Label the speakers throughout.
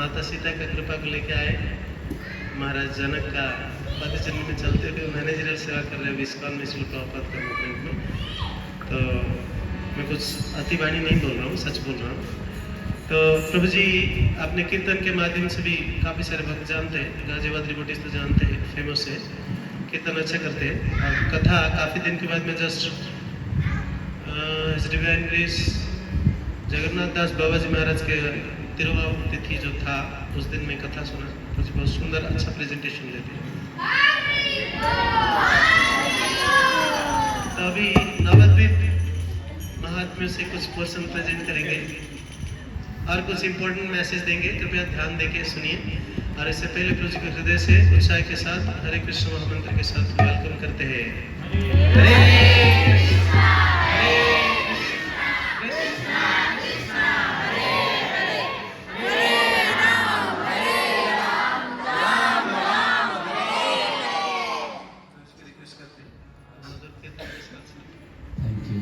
Speaker 1: माता सीता का कृपा को लेके आए। महाराज जनक का पदचिन्ह में चलते हुए मैनेजरियल सेवा कर रहे हैं इस्कॉन में, श्रील प्रभुपाद का मूवमेंट में। तो मैं कुछ अतिवाणी नहीं बोल रहा हूँ, सच बोल रहा हूँ। तो प्रभु जी अपने कीर्तन के माध्यम से भी काफ़ी सारे भक्त जानते हैं, गाजियाबाद डिवोटीज तो जानते हैं, फेमस है, कीर्तन अच्छा करते हैं। और कथा काफ़ी दिन के बाद मैं जस्ट डिवाइन ग्रेस जगन्नाथ दास बाबा जी महाराज के तिरुवाव तिथि जो था उस दिन में कथा सुना। तो बहुत सुंदर अच्छा प्रेजेंटेशन देते हैं। तो अभी नवद्वीप महात्म्य से कुछ पोर्शन प्रेजेंट करेंगे और कुछ इंपॉर्टेंट मैसेज देंगे, कृपया ध्यान देके सुनिए। और इससे पहले प्रभु जी को हृदय से उत्साह के साथ हरे कृष्ण महामंत्र के साथ वेलकम करते हैं। हरे कृष्णा कृष्णा कृष्णा हरे हरे, हरे राम राम राम हरे हरे। उसको रिक्वेस्ट करते हैं मधुर कीर्तन के साथ। Thank you.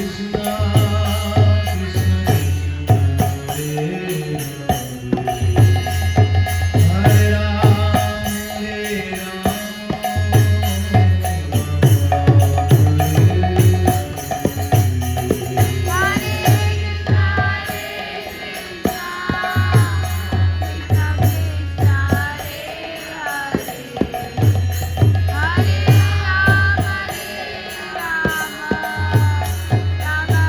Speaker 2: Hare Rama, Rama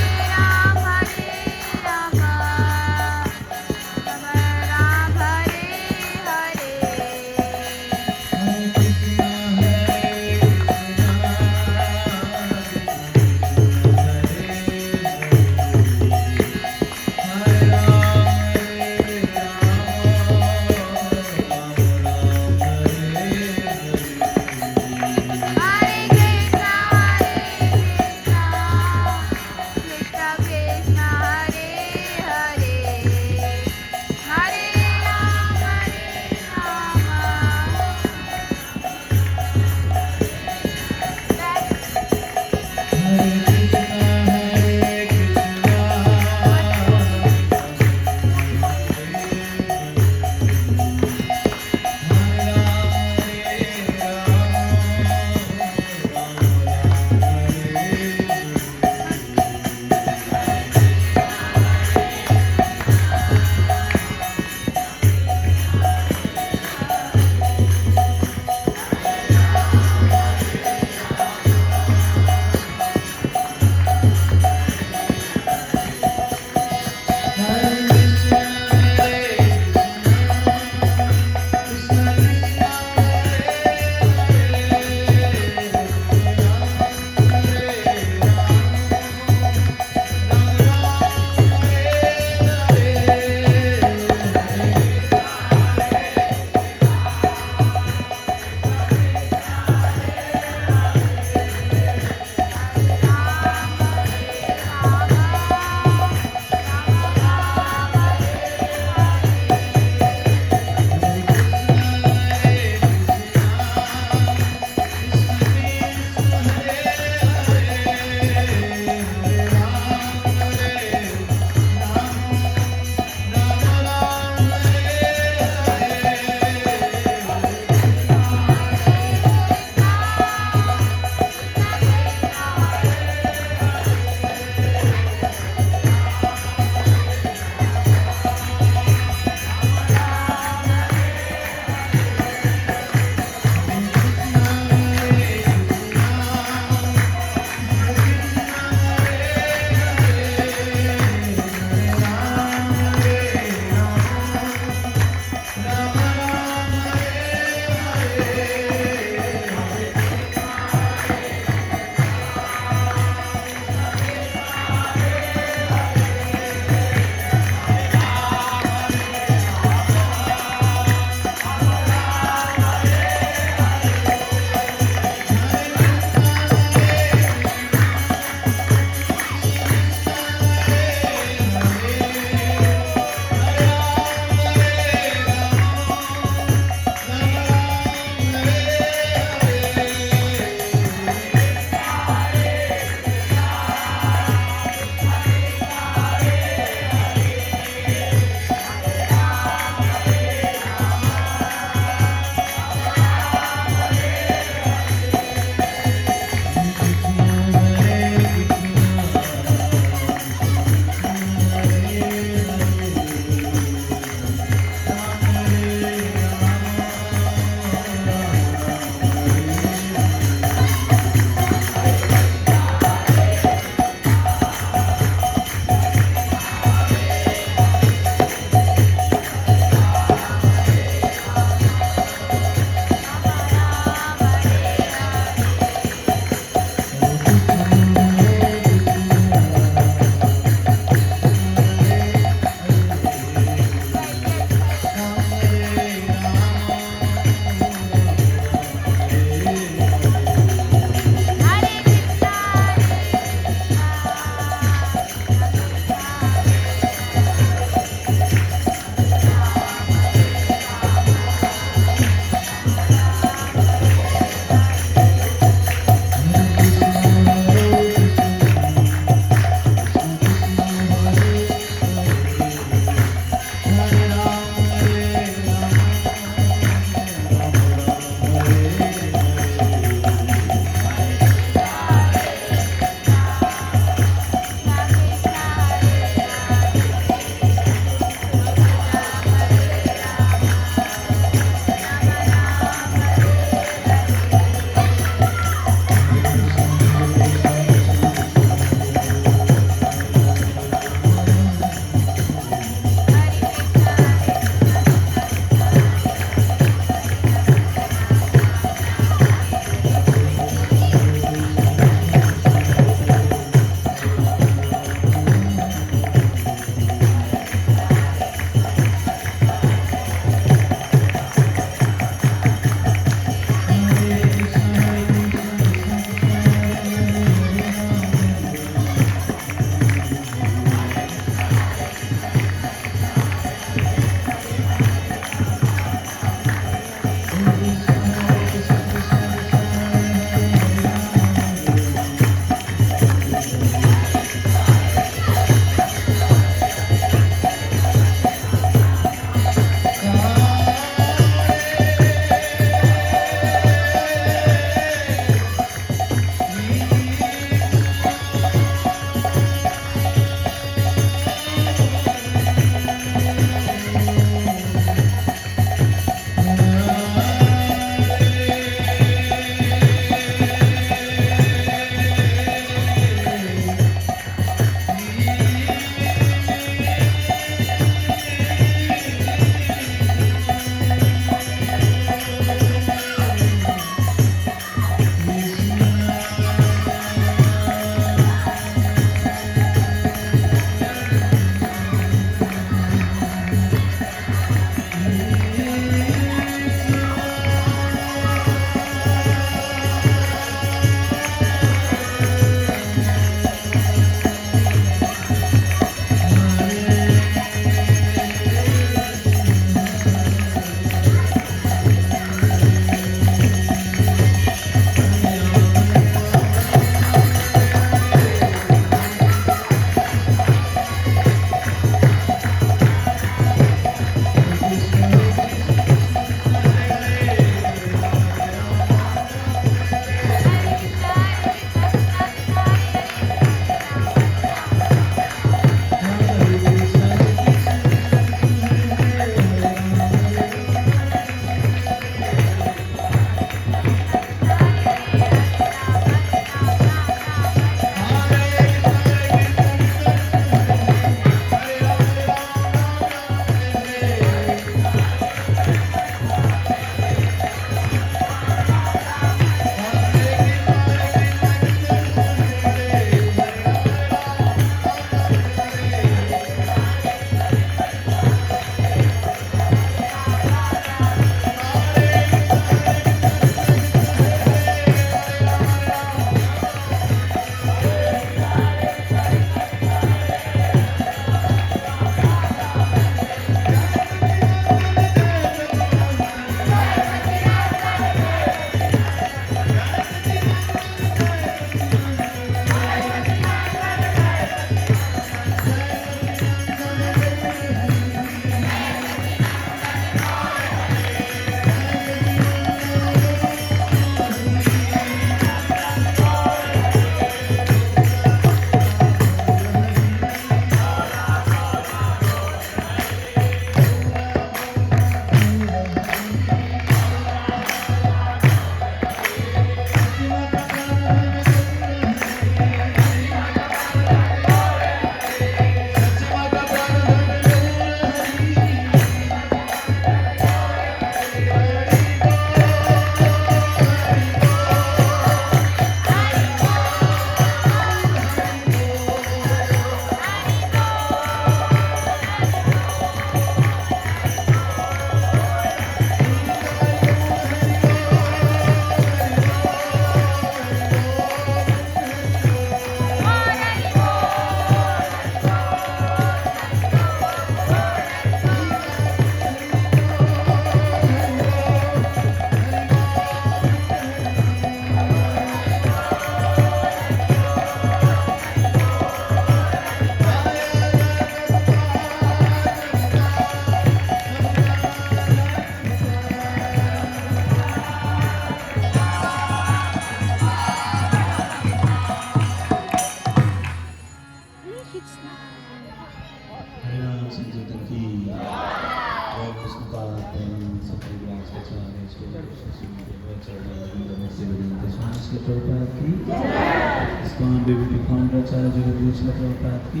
Speaker 2: ISKCON बेबी फाउंडर आचार्य जगत श्रील प्रभुपाद की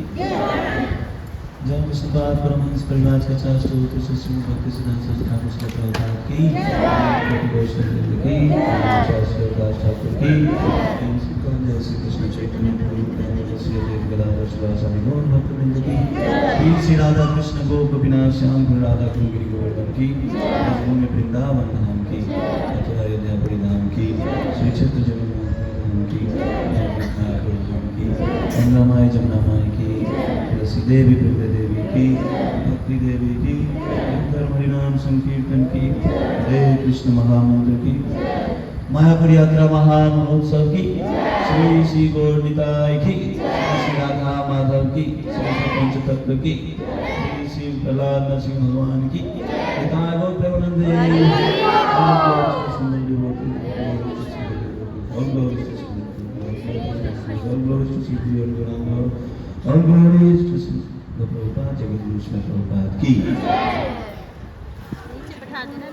Speaker 2: जय विष्णुपाद परमहंस परिवार के चार स्रोत श्री भक्ति सिद्धांत सरस्वती ठाकुर श्रील प्रभुपाद की कोटि वैष्णव की आचार्य श्री प्रकाश ठाकुर की जय श्री कृष्ण चैतन्य प्रभु नित्यानंद श्री अद्वैत गदाधर श्रीवासादि गौर भक्तवृंद की श्री श्री राधा कृष्ण गोप गोपीनाथ श्याम गुरु राधा कुंज गिरि गोवर्धन की भूमि वृंदावन धाम की मथुरा अयोध्या परिधाम की श्री क्षेत्र जगन्नाथ धाम की मायापुर धाम की गंगा माई जमुना माई की तुलसी देवी प्रभु देवी की भक्ति देवी की धर्म हरिनाम संकीर्तन की हरे कृष्ण महामंत्र की मायापुर यात्रा महामहोत्सव की श्री श्री गौर निताय की श्री राधा माधव की श्री पंचतत्व की श्री श्री प्रहलाद नरसिंह भगवान की निताय गौर प्रेमानंदे और ग्लोरीज कृष्ण प्रभुपाद जगत गुरु श्रील प्रभुपाद की
Speaker 3: बैठा देना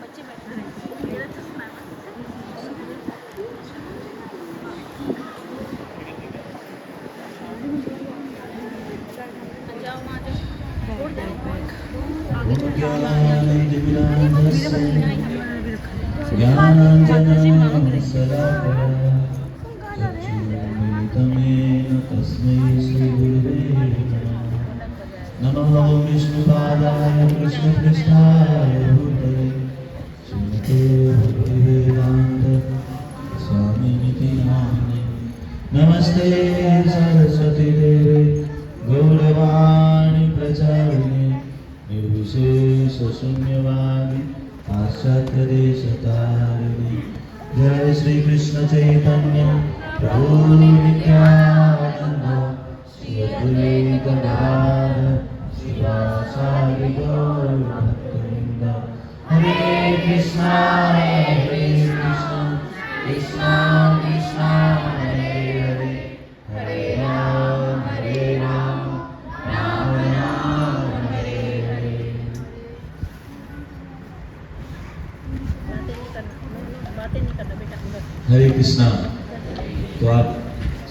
Speaker 3: बच्चे बैठा रहे मेरा चश्मा जाओ वहाँ जाओ छोड़
Speaker 2: तस्मै श्री गुरुवे नमः विष्णुपादाय कृष्णपृष्ठाय भूतले श्रीमते भक्तिवेदान्त स्वामिनिति नामिने नमस्ते सरस्वती देवे गौरवाणी प्रचारिणे निर्विशेष शून्यवादी पाश्चात्यदेशतारिणे जय श्री कृष्ण चैतन्य प्रभु नित्यानंद श्री अद्वैत गदाधर श्रीवासादि गौर भक्तवृंद हरे कृष्णा कृष्णा कृष्णा हरे हरे हरे राम राम राम हरे हरे।
Speaker 3: बातें नहीं करना बेटा
Speaker 2: हरे कृष्णा। तो आप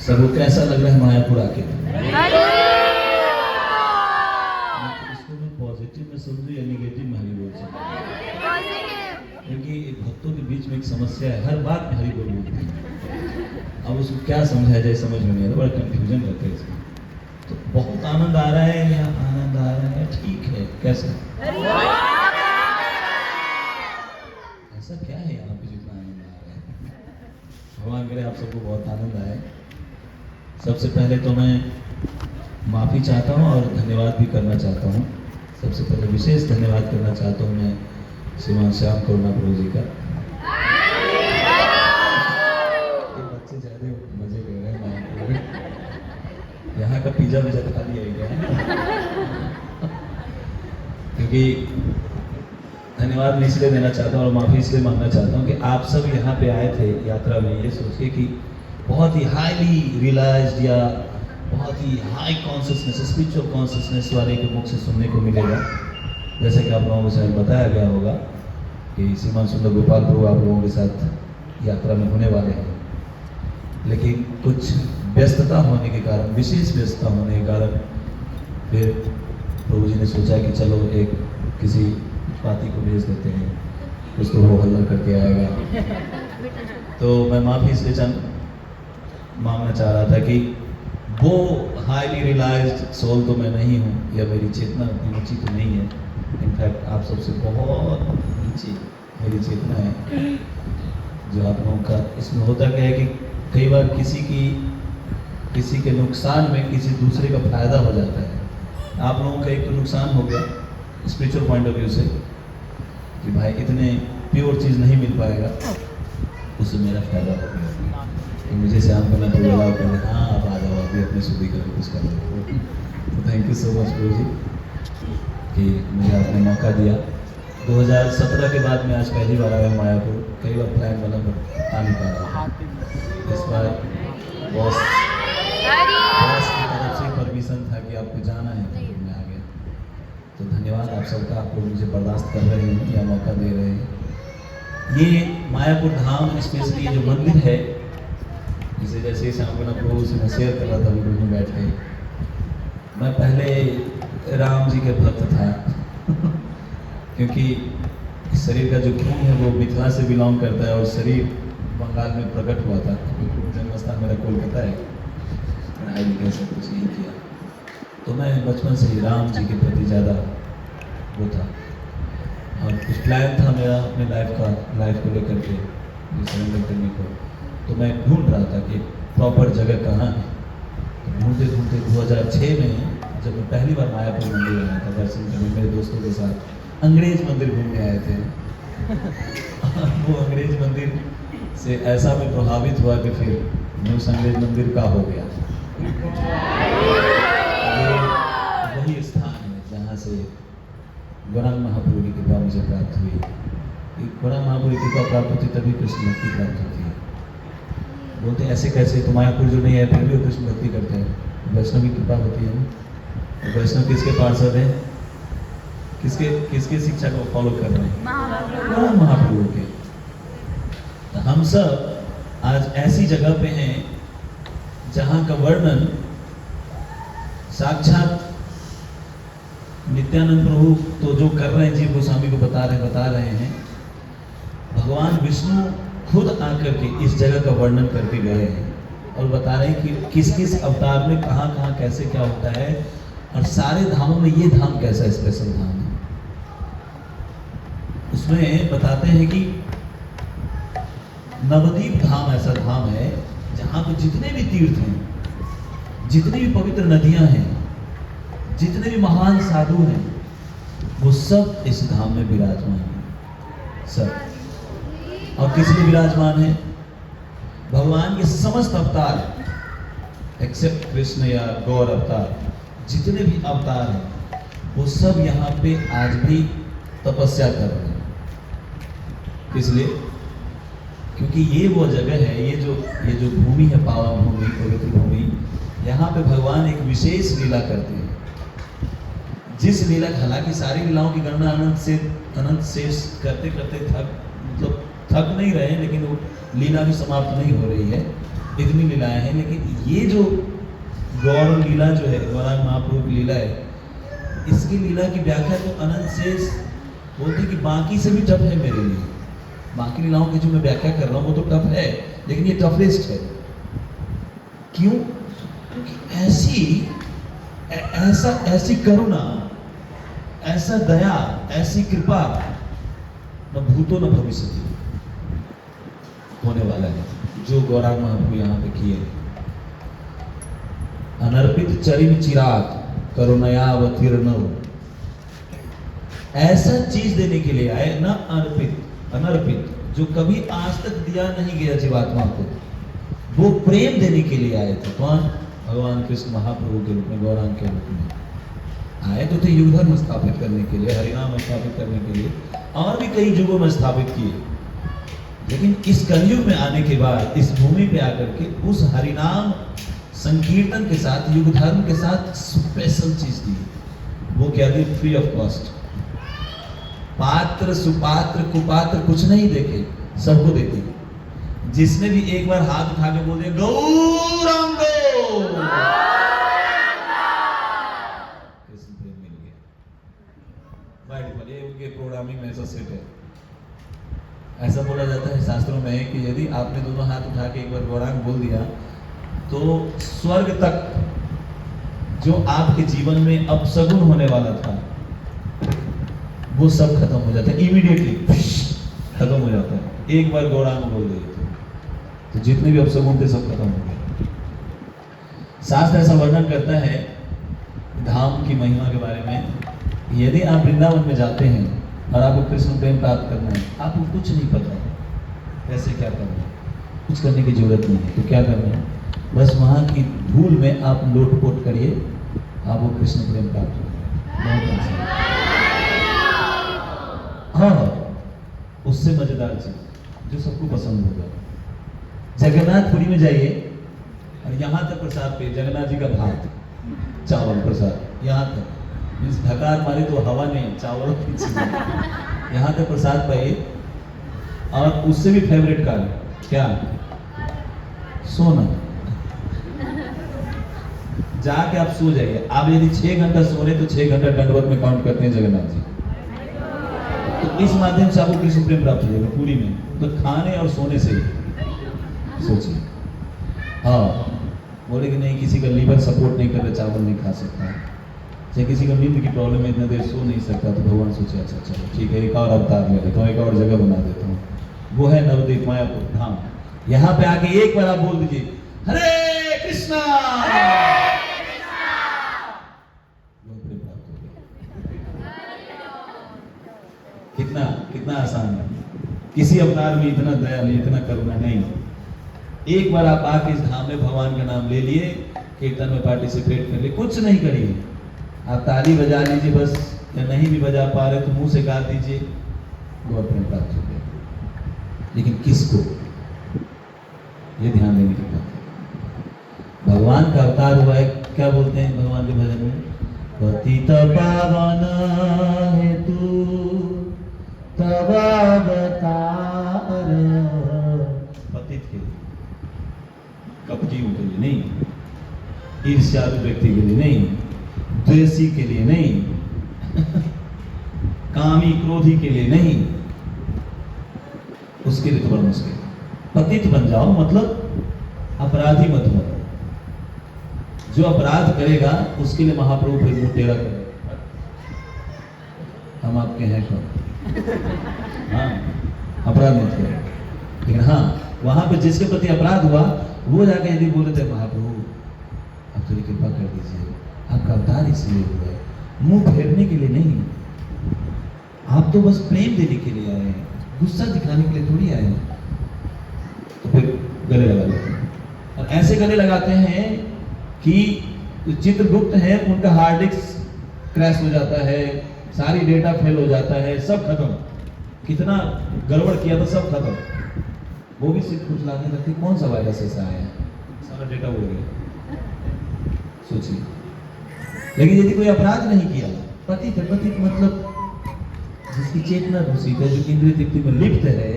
Speaker 2: सबको कैसा लग रहा है मायापुर आके? इसको मैं पॉजिटिव में समझूं या नेगेटिव में हरि बोल सकूं? क्योंकि भक्तों के बीच में एक समस्या है, हर बात में हरि बोल बोलते हैं। अब उसको क्या समझाया जाए समझ में नहीं आ रहा, बड़ा कंफ्यूजन रहता है इसमें। तो बहुत आनंद आ रहा है या आनंद आ रहा है ठीक है, कैसा ऐसा क्या है यहाँ पे जितना आनंद आ रहा है? भगवान करे आप सबको बहुत आनंद आए। सबसे पहले तो मैं माफ़ी चाहता हूँ और धन्यवाद भी करना चाहता हूँ। सबसे पहले विशेष धन्यवाद करना चाहता हूँ मैं श्रीमान श्याम करुणा प्रभु जी का। बच्चे ज़्यादा मजे ले रहे हैं, यहाँ का पिज्जा विजा खा लिया क्योंकि धन्यवाद मैं इसलिए देना चाहता हूँ और माफ़ी इसलिए मांगना चाहता हूँ कि आप सब यहाँ पे आए थे यात्रा में ये सोच के कि बहुत ही हाईली रियलाइज्ड या बहुत ही हाई कॉन्शियसनेस स्पिरिचुअल कॉन्शियसनेस वाले के मुख से सुनने को मिलेगा। जैसे कि आप लोगों को शायद बताया गया होगा कि श्रीमान सुंदर गोपाल प्रभु आप लोगों के साथ यात्रा में होने वाले हैं, लेकिन कुछ व्यस्तता होने के कारण, विशेष व्यस्तता होने के कारण फिर प्रभु जी ने सोचा कि चलो एक किसी पाती को भेज देते हैं, उसको वो हल्ला करके आएगा। तो मैं माफ़ी इसलिए मांगना चाह रहा था कि वो हाईली रियलाइज्ड सोल तो मैं नहीं हूँ या मेरी चेतना उतनी ऊँची तो नहीं है। इनफैक्ट आप सबसे बहुत नीची मेरी चेतना है। जो आप लोगों का इसमें होता क्या है कि कई बार किसी के नुकसान में किसी दूसरे का फायदा हो जाता है। आप लोगों का एक तो नुकसान हो गया स्पिरिचुअल पॉइंट ऑफ व्यू से कि भाई इतने प्योर चीज़ नहीं मिल पाएगा, उससे मेरा फायदा हो गया कि मुझे श्याम करना तो बोला कर हाँ आप आ जाओ अभी अपने शुद्धि करो कुछ कर लो। तो थैंक यू सो मच प्रभु जी कि मुझे आपने मौका दिया। 2017 के बाद मैं आज पहली बार आया मायापुर। कई बार प्लान बना पर आ नहीं पा रहा। इस बार बॉस की तरफ से परमिशन था कि आपको जाना है तो मैं आ गया। तो धन्यवाद आप सबका, आप लोग मुझे बर्दाश्त कर रहे हैं या मौका दे रहे हैं। ये मायापुर धाम स्पेशली ये जो मंदिर है इसे जैसे ही शाम प्रभु से मैं शेयर कर रहा था वीडियो में बैठ के, मैं पहले राम जी के भक्त था क्योंकि शरीर का जो खून है वो मिथिला से बिलोंग करता है और शरीर बंगाल में प्रकट हुआ था। जन्मस्थान मेरा कोलकाता है, पढ़ाई लिखाई सब कुछ यही किया, तो मैं बचपन से ही राम जी के प्रति ज़्यादा वो था और कुछ प्लान था मेरा अपने लाइफ को लेकर के सरेंडर करने को। तो मैं ढूंढ रहा था कि प्रॉपर जगह कहाँ है। तो ढूंढते ढूंढते 2006 में जब मैं पहली बार मायापुर मंदिर आया था दर्शन करने मेरे दोस्तों के साथ, अंग्रेज मंदिर घूमने आए थे वो अंग्रेज मंदिर से ऐसा मैं प्रभावित हुआ कि फिर मैं उस अंग्रेज मंदिर का हो गया। ये वही स्थान है जहाँ से गौरांग महाप्रभु की कृपा मुझे प्राप्त हुई। गौरांग महाप्रभु की कृपा प्राप्त होती तभी कृष्ण भक्ति प्राप्त होती है। बोलते ऐसे कैसे, तो मायापुर जो नहीं है फिर भी कृष्ण भक्ति करते हैं, वैष्णव की कृपा होती है ना। वैष्णव किसके पार्षद हैं, किसके शिक्षा को फॉलो कर रहे हैं, महाप्रभु के। तो हम सब आज ऐसी जगह पे हैं जहां का वर्णन साक्षात नित्यानंद प्रभु तो जो कर रहे हैं, जीव गोस्वामी को बता रहे हैं, भगवान विष्णु खुद आकर के इस जगह का वर्णन करके गए हैं और बता रहे हैं कि किस किस अवतार में कहाँ कहाँ कैसे क्या होता है और सारे धामों में ये धाम कैसा स्पेशल धाम है। उसमें बताते हैं कि नवदीप धाम ऐसा धाम है जहाँ पे जितने भी तीर्थ हैं, जितनी भी पवित्र नदियां हैं, जितने भी महान साधु हैं, वो सब इस धाम में विराजमान हैं सब। और किस लिए विराजमान है? भगवान के समस्त अवतार एक्सेप्ट कृष्ण या गौर अवतार, जितने भी अवतार हैं वो सब यहाँ पे आज भी तपस्या कर रहे हैं। किस लिए? क्योंकि ये वो जगह है, ये जो भूमि है, पावन भूमि, पवित्र भूमि, यहाँ पे भगवान एक विशेष लीला करते हैं। जिस लीला, हालांकि सारी लीलाओं की गणना अनंत शेष करते करते थक नहीं रहे, लेकिन वो लीला भी समाप्त नहीं हो रही है, इतनी लीलाएं हैं। लेकिन ये जो गौर लीला जो है, गौरांग महाप्रभु की लीला है, इसकी लीला की व्याख्या तो अनंत शेष बोलते कि बाकी से भी टफ है मेरे लिए। बाकी लीलाओं की जो मैं व्याख्या कर रहा हूँ वो तो टफ है, लेकिन ये टफेस्ट है। क्यों? क्योंकि ऐसी करुणा, ऐसा दया, ऐसी कृपा न भूतो न भविष्य होने वाला है जो गौरांग महाप्रभु यहाँ पे किए। अनर्पित चरिम चिराग करुणयावतीर्ण, ऐसा चीज देने के लिए आए, न अनर्पित जो कभी आज तक दिया नहीं गया जीवात्मा को, वो प्रेम देने के लिए आए थे। कौन? भगवान कृष्ण महाप्रभु के रूप में, गौरांग के रूप में आए तो थे युग धर्म स्थापित करने के लिए, हरिनाम स्थापित करने के लिए, और भी कई युगों में स्थापित किए। लेकिन इस कलयुग में आने के बाद इस भूमि पे आकर के उस हरिनाम संकीर्तन के साथ, युग धर्म के साथ स्पेशल चीज दी। वो क्या दी? Free of cost. पात्र सुपात्र कुपात्र कुछ नहीं देखे, सबको देखे। जिसने भी एक बार हाथ उठा के बोल दिया गौरांगो, कृष्ण प्रेम मिल गया। बाय डिफॉल्ट ये उनके प्रोग्रामिंग में ऐसा सेट है। ऐसा बोला जाता है शास्त्रों में कि यदि आपने दोनों हाथ उठा के एक बार गौरांग बोल दिया तो स्वर्ग तक जो आपके जीवन में अपशगुन होने वाला था वो सब खत्म हो जाता है, इमीडिएटली खत्म हो जाता है। एक बार गौरांग बोल दिए तो जितने भी अपशगुन थे सब खत्म हो गए। शास्त्र ऐसा वर्णन करता है धाम की महिमा के बारे में। यदि आप वृंदावन में जाते हैं और आपको कृष्ण प्रेम प्राप्त करना है, आपको कुछ नहीं पता है कैसे क्या करना है, कुछ करने की जरूरत नहीं है। तो क्या करना है? बस वहाँ की धूल में आप लोटपोट करिए, आपको कृष्ण प्रेम प्राप्त होगा। हाँ, उससे मजेदार चीज जो सबको पसंद होगा, जगन्नाथपुरी में जाइए और यहाँ तक प्रसाद पे जगन्नाथ जी का भात चावल प्रसाद, यहाँ तक ढकार मारी तो हवा नहीं, चावल यहाँ तक प्रसाद पाइए। और उससे भी फेवरेट का क्या? सोना। जाके आप सो जाइए। आप यदि 6 घंटा सोने तो 6 घंटा दंडवत में काउंट करते हैं जगन्नाथ जी। तो इस माध्यम से आपको कृष्ण प्रेम प्राप्त हो जाएगा पूरी में, तो खाने और सोने से सोचिए। हाँ, बोले कि नहीं किसी का लीवर सपोर्ट नहीं कर रहा, चावल नहीं खा सकता, चाहे किसी को नींद की प्रॉब्लम है, इतना देर सो नहीं सकता, तो भगवान सोचे अच्छा चलो ठीक है, एक और अवतार ले लेता हूँ, एक और जगह बना देता हूँ। वो है नवद्वीप मायापुर धाम। यहाँ पे आके एक बार आप बोल दीजिए हरे कृष्णा, कितना कितना आसान है। किसी अवतार में इतना दया नहीं, इतना करुणा नहीं। एक बार आप आके इस धाम में भगवान का नाम ले लिए, कीर्तन में पार्टिसिपेट कर लिए, कुछ नहीं करिए, आप ताली बजा लीजिए बस, या नहीं भी बजा पा रहे तो मुंह से गा दीजिए, वो अपने प्राप्त हो गया। लेकिन किसको, ये ध्यान देने की बात है। भगवान का अवतार हुआ है, क्या बोलते हैं भगवान के भजन में, पतित पावन है तू तब अवतार। पतित के लिए, कपटियों के लिए नहीं, ईर्ष्यालु व्यक्ति के लिए नहीं, द्वेषी के लिए नहीं, कामी क्रोधी के लिए नहीं, उसके लिए तो बड़ा मुश्किल। पतित बन जाओ मतलब अपराधी मत बनो। जो अपराध करेगा उसके लिए महाप्रभु फिर मुंह टेढ़ा करेगा, हम आपके हैं कौन। हाँ, अपराध मत करो। लेकिन हाँ, वहां पे जिसके प्रति अपराध हुआ वो जाके यदि बोले थे महाप्रभु आप थोड़ी कृपा कर दीजिए, आपका अवतार इसलिए हुआ है, मुंह फेरने के लिए नहीं, आप तो बस प्रेम देने के लिए आए हैं, गुस्सा दिखाने के लिए थोड़ी आए हैं, तो फिर गले लगा लेते हैं। और ऐसे गले लगाते हैं कि चित्रगुप्त है उनका हार्ड डिस्क क्रैश हो जाता है, सारी डेटा फेल हो जाता है, सब खत्म, कितना गड़बड़ किया था सब खत्म। वो भी सिर्फ कुछ लाने लगते, कौन सा वायरस ऐसा आया है, सारा डेटा उड़ गया, सोचिए। लेकिन यदि कोई अपराध नहीं किया, पतित है, पतित मतलब जिसकी चेतना दूषित है, जो इंद्रिय तृप्ति में लिप्त है,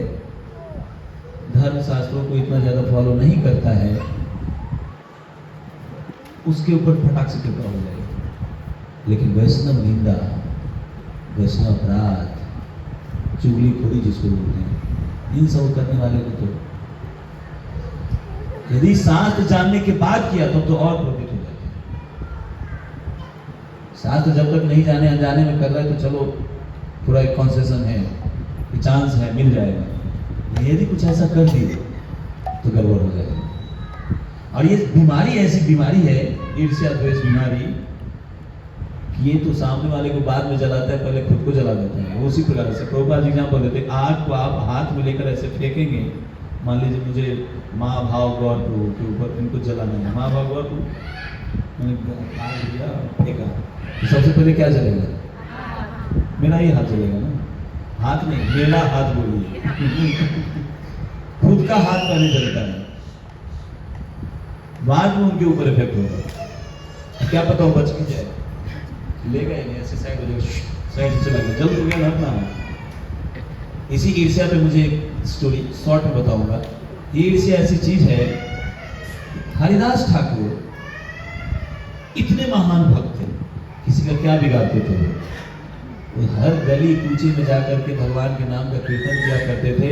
Speaker 2: धर्म शास्त्रों को इतना ज्यादा फॉलो नहीं करता है, उसके ऊपर फटाक से कृपा हो जाएगी। लेकिन वैष्णव निंदा, वैष्णव अपराध, चुगलीखोरी जिसको बोलते हैं, इन सब करने वाले को तो यदि शास्त्र जानने के बाद किया तो और क्रोधित हो जाते हैं। शास्त्र जब तक नहीं जाने अनजाने में कर रहा है तो चलो पूरा एक कॉन्सेशन है, चांस है, मिल जाएगा। यदि कुछ ऐसा कर दिए तो गड़बड़ हो जाएगा। और ये बीमारी ऐसी बीमारी है, ईर्ष्या द्वेष बीमारी, ये तो सामने वाले को बाद में जलाता है, पहले खुद को जला देता है। उसी प्रकार से प्रभुपाद जी एग्जाम्पल देते हैं, आग को आप हाथ में लेकर ऐसे फेंकेंगे, मान लीजिए मुझे माँ भाव गौर के ऊपर इनको जलाना है, माँ भाव गौर मैंने फेंका, तो सबसे पहले क्या जलेगा, मेरा ही हाथ जलेगा ना, हाथ नहीं, मेरा हाथ बोलिए। खुद का हाथ पहले जलता है, बाद में उनके ऊपर इफेक्ट होगा। क्या पता वो बच के जाए, लेगा ही नहीं, ऐसे साइड हो जाएगा, साइड से चला गया, जल्द हो गया ना। इसी ईर्ष्या पे मुझे एक स्टोरी शॉर्ट में बताऊंगा। ईर्ष्या ऐसी चीज है, हरिदास ठाकुर इतने महान भक्त थे, किसी का क्या बिगाड़ते थे वो हर गली कूचे में जाकर के भगवान के नाम का कीर्तन किया करते थे।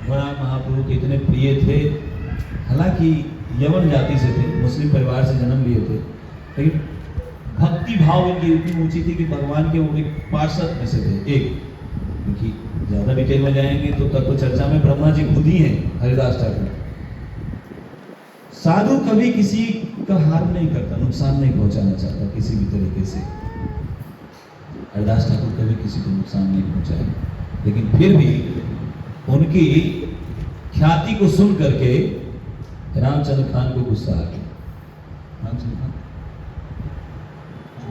Speaker 2: भगवान महाप्रभु के इतने प्रिय थे, हालांकि यवन जाति से थे, मुस्लिम परिवार से जन्म लिए थे, लेकिन भक्ति भाव इनकी इतनी ऊंची थी कि भगवान के वो एक पार्षद में से थे एक। क्योंकि ज्यादा डिटेल में जाएंगे तो तत्व चर्चा में ब्रह्मा जी खुद ही हैं, हरिदास ठाकुर। साधु कभी किसी का हार्म नहीं करता, नुकसान नहीं पहुंचाना चाहता किसी भी तरीके से। हरिदास ठाकुर कभी किसी को नुकसान नहीं पहुंचाए, लेकिन फिर भी उनकी ख्याति को सुन करके रामचंद्र खान को गुस्सा आ गया। रामचंद्र खान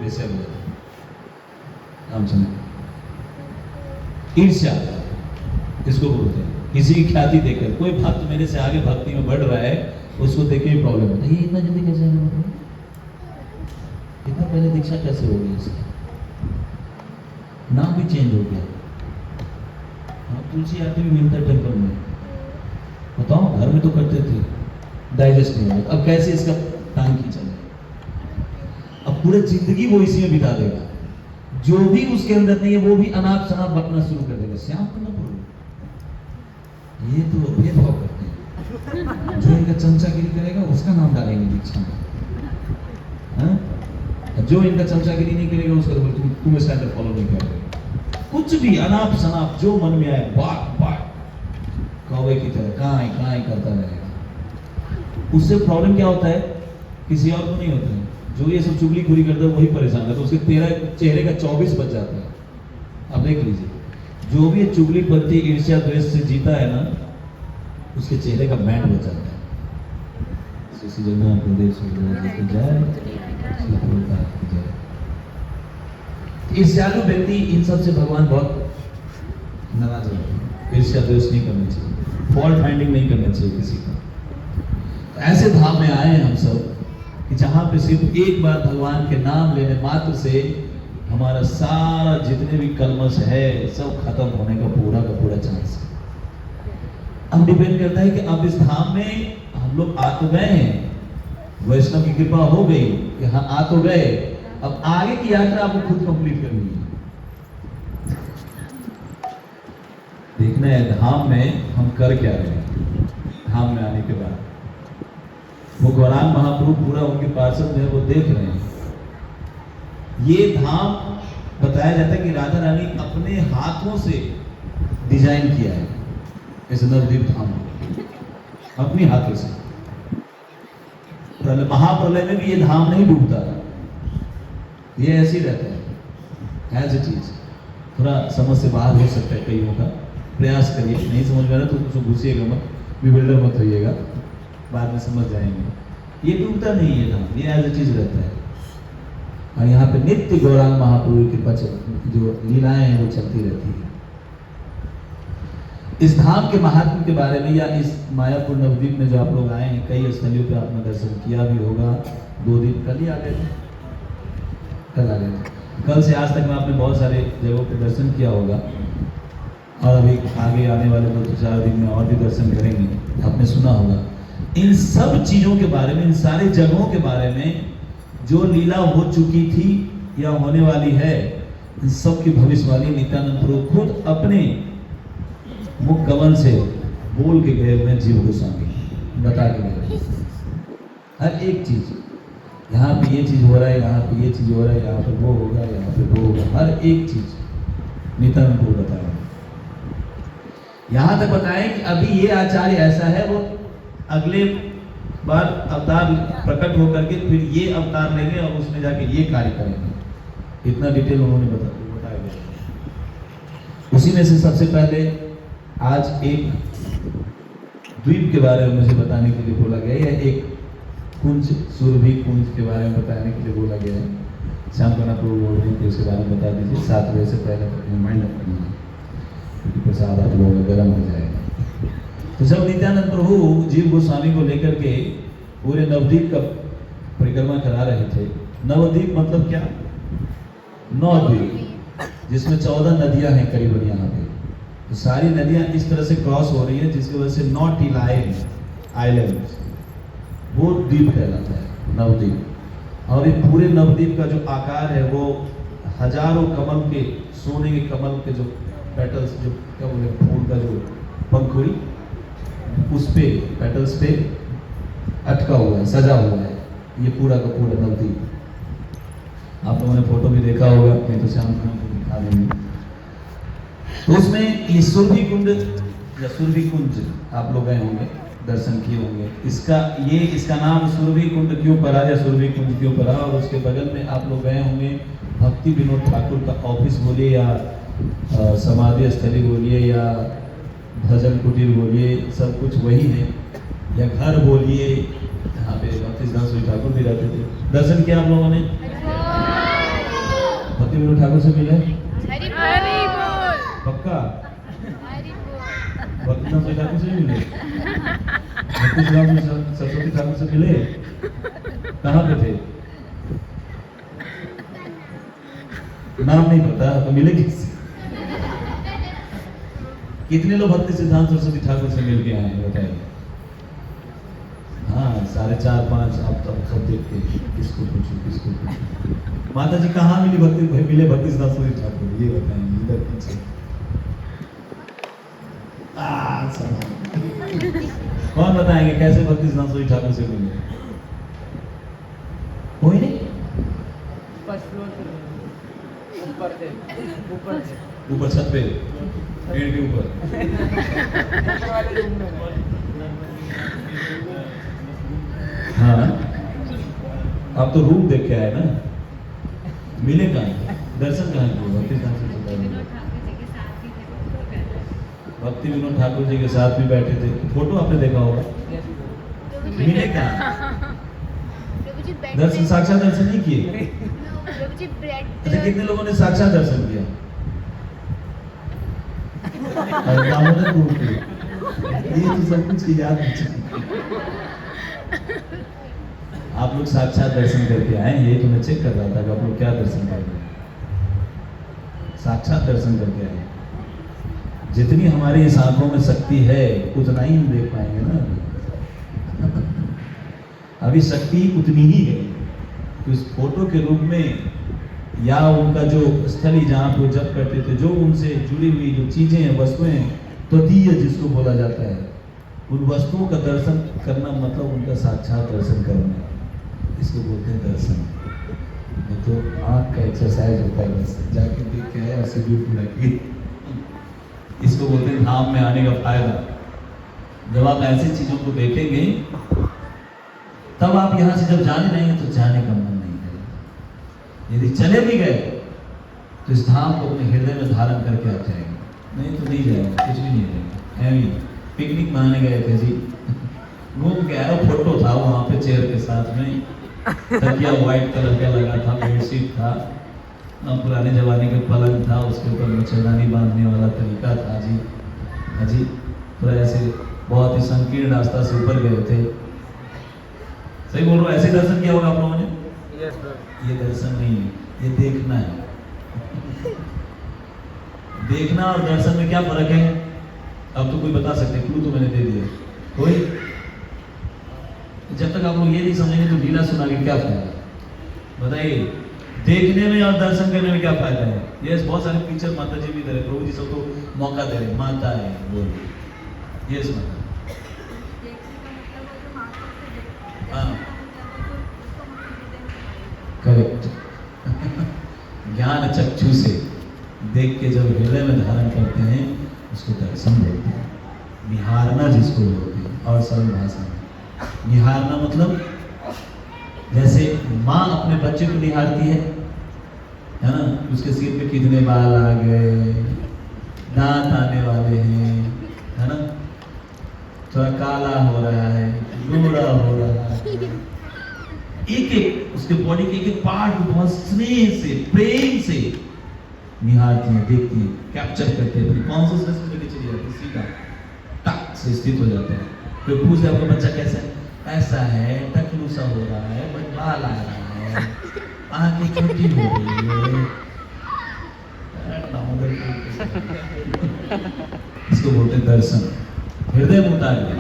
Speaker 2: वैसे रामचंद्र ईर्ष्या इसको बोलते हैं। किसी की ख्याति देखकर, कोई भक्त मेरे से आगे भक्ति में बढ़ रहा है, उसको देख के भी प्रॉब्लम होता है, ये इतना जल्दी कैसे होगा, इतना पहले दीक्षा कैसे हो गई इसकी, नाम भी चेंज हो गया। तुलसी आरती भी मिलता है टेम्पल में, बताओ घर में तो करते थे, डाइजेस्ट नहीं होगा। अब कैसे इसका टांग खींचा जाए? अब पूरी जिंदगी वो इसी में बिता देगा। जो भी उसके अंदर नहीं है वो भी अनाप शनाप बकना शुरू कर देगा। श्याम को ना बोलो, ये तो भेदभाव करते हैं। जो इनका चमचागिरी करेगा उसका नाम डालेंगे दीक्षा में, हाँ? जो इनका चमचागिरी नहीं करेगा उसका तो तुम स्टैंडर्ड फॉलो नहीं कर रहे। कुछ भी अनाप शनाप जो मन में आए बात बात कौवे की तरह काई करता रहेगा। उससे प्रॉब्लम क्या होता है? किसी और को नहीं होता है। जो ये सब चुगलीखोरी करता है वही परेशान है, तो उसके चेहरे का 24 बच जाता है। अब देख लीजिए, जो भी चुगली पत्ती ईर्ष्या द्वेष से जीता है ना, उसके चेहरे का बैंड बच जाता है। इसी जगह प्रदेश ईर्ष्यालु व्यक्ति, इन सब से भगवान बहुत नाराज है। ईर्ष्या द्वेष नहीं करना चाहिए, फॉल्ट फाइंडिंग नहीं करना चाहिए किसी का। तो ऐसे धाम में आए हैं हम सब कि जहां पे सिर्फ एक बार भगवान के नाम लेने मात्र से हमारा सारा जितने भी कलमश है सब खत्म होने का पूरा चांस है। अब डिपेंड करता है कि अब इस धाम में हम लोग आ तो गए हैं, वैष्णव की कृपा हो गई कि हाँ आ तो गए, अब आगे की यात्रा आपको खुद कंप्लीट करनी है। देखना है धाम में हम कर क्या रहे हैं। धाम में आने के बाद वो गौरांग महाप्रभु पूरा उनके पार्षद में वो देख रहे हैं। ये धाम बताया जाता है कि राधा रानी अपने हाथों से डिजाइन किया है इस नवद्वीप धाम अपने हाथों से। महाप्रलय में भी ये धाम नहीं डूबता, ये ऐसे ही रहता है एज इट इज। थोड़ा समझ से बाहर हो सकता है कईयों का, प्रयास करिए। नहीं समझ में आ रहा तो उसको घुसिएगा मत, बिल्डर मत होइएगा, बाद में समझ जाएंगे। ये डूबता नहीं है धाम, ये एज इट इज रहता है। और यहाँ पे नित्य गौरांग महाप्रभु की जो लीलाएं हैं वो चलती रहती है। इस धाम के महात्म के बारे में या इस मायापुर नवद्वीप में जो आप लोग आए हैं, कई स्थलियों पे आपने दर्शन किया भी होगा। 2 दिन कल ही आ गए थे, कल आ गए थे। कल से आज तक में आपने बहुत सारे जगहों पे दर्शन किया होगा, और अभी आगे आने वाले 2-4 दिन में और भी दर्शन करेंगे। आपने सुना होगा इन सब चीजों के बारे में, इन सारे जगहों के बारे में जो लीला हो चुकी थी या होने वाली है, इन सब की भविष्यवाणी नित्यानंद प्रभु खुद अपने मुख कमल से बोल के गए हुए जीव गोस्वामी, बता के गए हर एक चीज। यहाँ पे ये चीज हो रहा है, यहाँ पे ये चीज हो रहा है, यहाँ पे वो होगा, यहाँ पे वो होगा, हर एक चीज नित्यानंद प्रभु बताया। यहाँ तक बताएं कि अभी ये आचार्य ऐसा है, वो अगले बार अवतार प्रकट होकर के फिर ये अवतार लेंगे और उसमें जाके ये कार्य करेंगे। इतना डिटेल उन्होंने बताया गया। उसी में से सबसे पहले आज एक द्वीप के बारे में मुझे बताने के लिए बोला गया है, या एक कुंज, सुरभि कुंज के बारे में बताने के लिए बोला गया है। श्याम कना प्रभु बोल रहे थे उसके बारे में बता दीजिए। 7 बजे से पहले रिमाइंड करना है, क्योंकि प्रसाद आप लोगों में गर्म हो जाएगा। तो जब नित्यानंद प्रभु जीव गोस्वामी को लेकर के पूरे नवद्वीप का परिक्रमा करा रहे थे। नवद्वीप मतलब क्या? 9 द्वीप, जिसमें 14 नदियां हैं करीबन यहाँ पे। तो सारी नदियां इस तरह से क्रॉस हो रही है जिसकी वजह से नॉट आइलैंड, वो द्वीप कहलाता है नवद्वीप। और ये पूरे नवद्वीप का जो आकार है वो हजारों कमल के, सोने के कमल के जो पेटल्स, जो क्या बोले, फूल का जो पंखुड़ी, उस पे पेटल्स पे अटका हुआ है, सजा हुआ है ये पूरा का पूरा नवद्वीप। आप लोगों ने फोटो भी देखा होगा, मैं तो शाम को दिखा देंगे। तो उसमें ये सुरभि कुंड या सुरभि कुंज आप लोग गए होंगे, दर्शन किए होंगे। इसका नाम सुरभि कुंड क्यों पड़ा या सुरभि कुंज क्यों पड़ा? और उसके बगल में आप लोग गए होंगे भक्ति विनोद ठाकुर का ऑफिस बोलिए, या समाधि स्थली बोलिए, या भजन कुटीर बोलिए, सब कुछ वही है। या घर बोलिए, यहाँ पे भक्ति सिद्धांत ठाकुर भी रहते थे। दर्शन किया आप लोगों ने? भक्ति विनोद ठाकुर से मिले? पक्का? भक्ति सिद्धांत ठाकुर से मिले? भक्ति सिद्धांत सरस्वती ठाकुर से मिले? कहाँ पे थे? नाम नहीं पता तो मिले किससे? कितने लोग भक्ति सिद्धांत सरस्वती ठाकुर से मिल के आए हैं बताइए? हाँ, 4:30 आप तब सब देखते हैं किसको पूछूं। माता जी कहाँ मिले भक्ति सिद्धांत सूरी ठाकुर, ये बताएंगे इधर पीछे। कौन बताएंगे कैसे भक्ति सिद्धांत सूरी ठाकुर से मिले? कोई नहीं? ऊपर छत पे पेड़ के ऊपर। हाँ, अब तो रूप देख के आए ना, मिले कहाँ, दर्शन कहाँ किए? भक्ति सिद्धांत सूरी भक्ति विनोद ठाकुर जी के साथ भी बैठे थे, फोटो आपने देखा होगा। मिले कहाँ? दर्शन साक्षात दर्शन नहीं किए? अच्छा, कितने लोगों ने साक्षात दर्शन किया? दामोदर दूर के, ये तो सब कुछ की याद नहीं। आप लोग साक्षात दर्शन करके आए, ये तो मैं चेक कर रहा था कि आप लोग क्या दर्शन कर रहे हैं। साक्षात दर्शन करके आए। जितनी हमारी इस आंखों में शक्ति है उतना ही हम देख पाएंगे ना। अभी शक्ति उतनी ही है कि उस फोटो के रूप में या उनका जो स्थली जहाँ पे जप करते थे, जो उनसे जुड़ी हुई जो चीजें हैं, वस्तुएं, तदीय जिसको बोला जाता है, उन वस्तुओं का दर्शन करना मतलब उनका साक्षात दर्शन करना, इसको बोलते हैं दर्शन। ये तो आँख का एक्सरसाइज होता है, बस जाके देख के आया और भी पूरा किया। इसको बोलते हैं धाम में आने का फायदा। जब आप ऐसी चीजों को देखेंगे तब आप यहाँ से जब जाने नहीं तो जाने का मन नहीं करेगा। यदि चले भी गए तो इस धाम को अपने हृदय में धारण करके आप जाएंगे, नहीं तो नहीं जाएंगे, कुछ भी नहीं रहेगा। है भी पिकनिक मनाने गए थे जी, घूम के आया, फोटो था वहाँ पे चेयर के साथ में, तकिया व्हाइट कलर का लगा था, बेडशीट था, पुराने जमाने के पलंग था, उसके ऊपर मच्छरदानी बांधने वाला तरीका था जी। अजी थोड़ा ऐसे बहुत ही संकीर्ण रास्ता से ऊपर गए थे। सही बोल रहा हूँ? ऐसे दर्शन किया होगा आप लोगों ने? ये दर्शन नहीं है, ये देखना है। देखना और दर्शन में क्या फर्क है? अब तो कोई बता सकते, क्लू तो मैंने दे दिया। कोई? जब तक आप लोग ये नहीं समझेंगे तो लीला सुना के क्या फायदा? बताइए, देखने में और दर्शन करने में क्या फायदा है? ये बहुत सारे पिक्चर माता जी भी दे रहे, प्रभु जी सबको मौका दे रहे, माता है बोल, ये माता। हाँ, करेक्ट। ज्ञान चक्षु से देख के जब हृदय में धारण करते हैं उसको दर्शन बोलते हैं। निहारना जिसको बोलते हैं, और सरल भाषा में निहारना मतलब जैसे माँ अपने बच्चे को निहारती है ना, उसके सिर पे कितने बाल आ गए, दांत आने वाले हैं, है ना, थोड़ा काला हो रहा है, गोरा हो रहा है, एक एक उसके बॉडी के एक एक पार्ट को बहुत स्नेह से, प्रेम से निहारती है, देखती है, कैप्चर करती है, अपनी कॉन्शियसनेस में लेके चली जाती है, सीधा टक से स्थित हो जाता है। फिर पूछते हैं आपका बच्चा कैसा है? ऐसा है, टकलू सा हो रहा है, बाल आ रहा है, आंखें छोटी हो रही है। इसको बोलते हैं दर्शन। हृदय में उतारिए,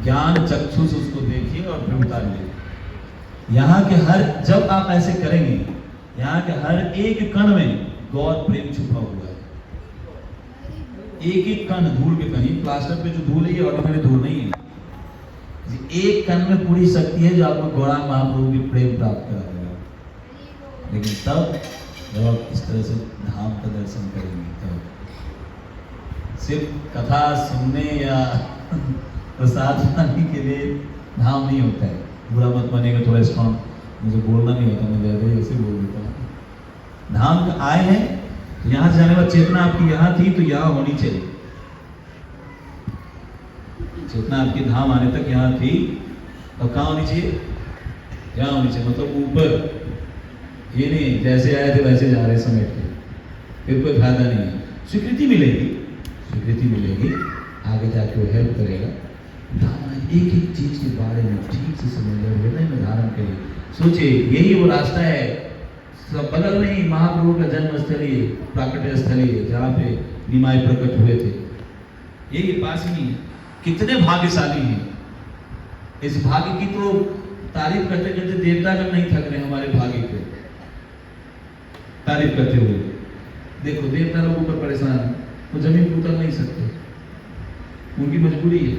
Speaker 2: ज्ञान चक्षु से उसको देखिए और फिर उतारिए। यहाँ के हर, जब आप ऐसे करेंगे, यहाँ के हर एक कण में गौर प्रेम छुपा हुआ है। एक एक कण धूल के कहीं, प्लास्टर पे जो धूल है ये ऑर्डिनरी धूल नहीं है, एक कण में पूरी शक्ति है जो आपको गौरांग महाप्रभु की प्रेम प्राप्त करा देगा। लेकिन तब जब आप इस तरह से धाम का दर्शन करेंगे, तब सिर्फ कथा सुनने या प्रसाद पाने के लिए धाम नहीं होता है। बुरा मत मानिएगा, थोड़ा स्ट्रॉन्ग, मुझे बोलना नहीं होता, मैं ज़्यादा ही ऐसे बोल देता हूँ। धाम का आए हैं तो यहाँ से जाने बाद चेतना आपकी यहाँ थी तो यहाँ होनी चाहिए। चेतना आपकी धाम आने तक यहाँ थी, अब कहाँ होनी चाहिए? यहाँ होनी चाहिए, मतलब ऊपर। ये नहीं जैसे आए थे वैसे जा रहे समेट के, फिर कोई फायदा नहीं है। स्वीकृति मिलेगी, स्वीकृति मिलेगी, आगे जाके वो हेल्प करेगा। एक एक चीज के बारे में ठीक से समझिए, हृदय में धारण करिए, सोचिए यही वो रास्ता है। सब बगल में ही महाप्रभु का जन्म स्थली, प्राकट्य स्थली है, जहाँ पे निमाय प्रकट हुए थे, यही पास ही। कितने भाग्यशाली हैं, इस भाग्य की तो तारीफ करते करते देवतागण नहीं थक रहे हमारे भाग्य पे तारीफ करते हुए। देखो देवता लोग ऊपर परेशान है, वो जमीन पर उतर नहीं सकते, उनकी मजबूरी है,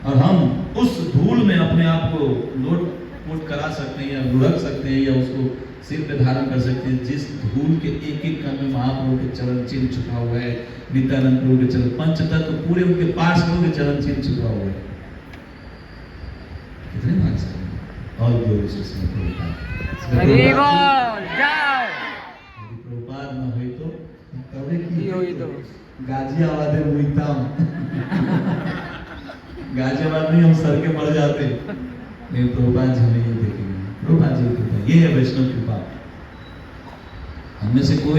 Speaker 2: और हम उस धूल में अपने आप को लोट पोट करा सकते हैं या लुढ़क सकते हैं या उसको सिर पे धारण कर सकते हैं, जिस धूल के एक एक कण में महाप्रभु के चरण चिन्ह छुपा हुआ है, नित्यानंद प्रभु के चरण, पंचतत्व तो पूरे उनके पार्षदों के चरण चिन्ह छुपा हुआ है। कितने भाग्यशाली और जो प्रभुपाद न हुई तो कभी की हुई तो गाजियाबाद में हुईता गाजियाबाद में हम सर के मर जाते, लेकिन प्रभुपाद जी हमें ये देखेंगे, प्रभुपाद जी की कृपा, ये है वैष्णव कृपा। हम में से कोई